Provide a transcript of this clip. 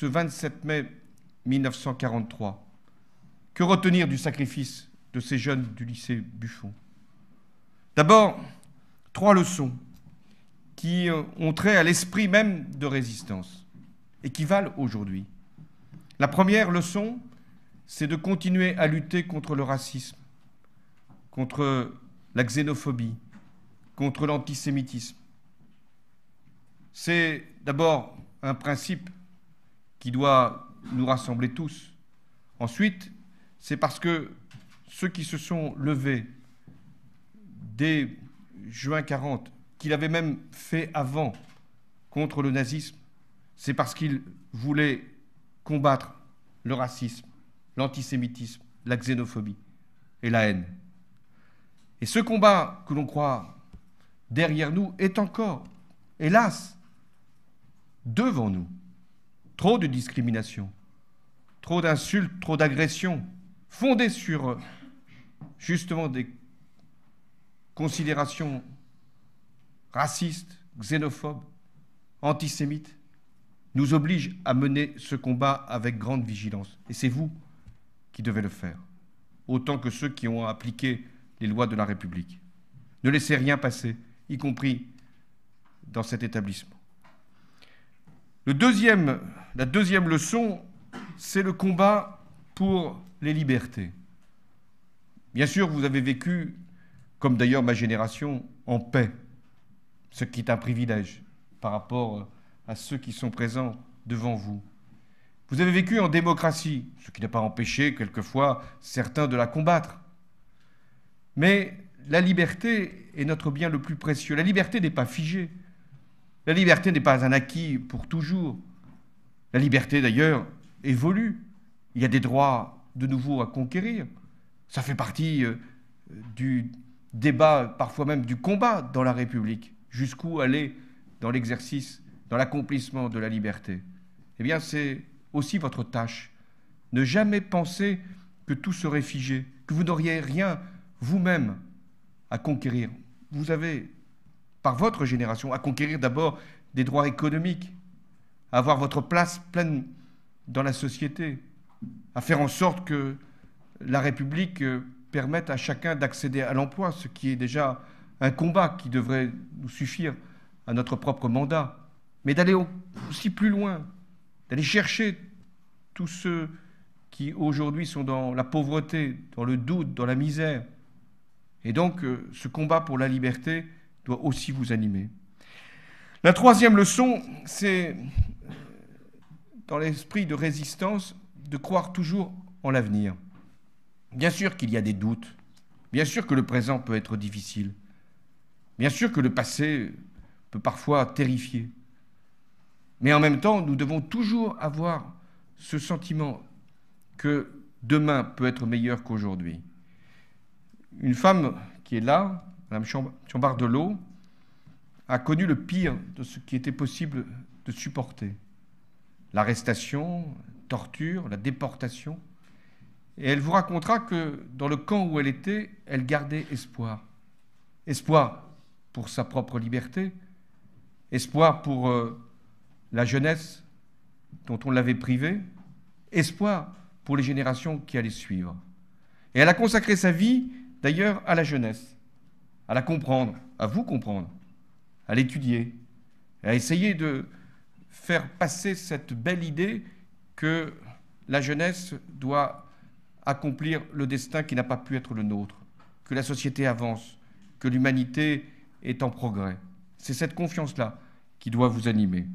ce 27 mai 1943? Que retenir du sacrifice de ces jeunes du lycée Buffon? D'abord, 3 leçons qui ont trait à l'esprit même de résistance et qui valent aujourd'hui. La première leçon, c'est de continuer à lutter contre le racisme, contre la xénophobie, contre l'antisémitisme. C'est d'abord un principe qui doit nous rassembler tous. Ensuite, c'est parce que ceux qui se sont levés dès juin 40, qu'ils avaient même fait avant contre le nazisme, c'est parce qu'ils voulaient combattre le racisme, l'antisémitisme, la xénophobie et la haine. Et ce combat que l'on croit derrière nous est encore, hélas, devant nous. Trop de discrimination, trop d'insultes, trop d'agressions, fondées sur justement des considérations racistes, xénophobes, antisémites, nous obligent à mener ce combat avec grande vigilance. Et c'est vous qui devez le faire, autant que ceux qui ont appliqué les lois de la République. Ne laissez rien passer, y compris dans cet établissement. La deuxième leçon, c'est le combat pour les libertés. Bien sûr, vous avez vécu, comme d'ailleurs ma génération, en paix, ce qui est un privilège par rapport à ceux qui sont présents devant vous. Vous avez vécu en démocratie, ce qui n'a pas empêché quelquefois certains de la combattre. Mais la liberté est notre bien le plus précieux. La liberté n'est pas figée. La liberté n'est pas un acquis pour toujours. La liberté, d'ailleurs, évolue. Il y a des droits de nouveau à conquérir. Ça fait partie du débat, parfois même du combat dans la République. Jusqu'où aller dans l'exercice, dans l'accomplissement de la liberté? Eh bien, c'est aussi votre tâche. Ne jamais penser que tout serait figé, que vous n'auriez rien vous-même à conquérir. Vous avez, par votre génération, à conquérir d'abord des droits économiques, à avoir votre place pleine dans la société, à faire en sorte que la République permette à chacun d'accéder à l'emploi, ce qui est déjà un combat qui devrait nous suffire à notre propre mandat, mais d'aller aussi plus loin, d'aller chercher tous ceux qui aujourd'hui sont dans la pauvreté, dans le doute, dans la misère. Et donc, ce combat pour la liberté doit aussi vous animer. La troisième leçon, c'est, dans l'esprit de résistance, de croire toujours en l'avenir. Bien sûr qu'il y a des doutes, bien sûr que le présent peut être difficile, bien sûr que le passé peut parfois terrifier. Mais en même temps, nous devons toujours avoir ce sentiment que demain peut être meilleur qu'aujourd'hui. Une femme qui est là, Mme Chambardelot, a connu le pire de ce qui était possible de supporter. L'arrestation, la torture, la déportation. Et elle vous racontera que dans le camp où elle était, elle gardait espoir. Espoir pour sa propre liberté, espoir pour la jeunesse dont on l'avait privée, espoir pour les générations qui allaient suivre. Et elle a consacré sa vie, d'ailleurs, à la jeunesse, à la comprendre, à vous comprendre, à l'étudier, à essayer de faire passer cette belle idée que la jeunesse doit accomplir le destin qui n'a pas pu être le nôtre, que la société avance, que l'humanité est en progrès. C'est cette confiance-là qui doit vous animer.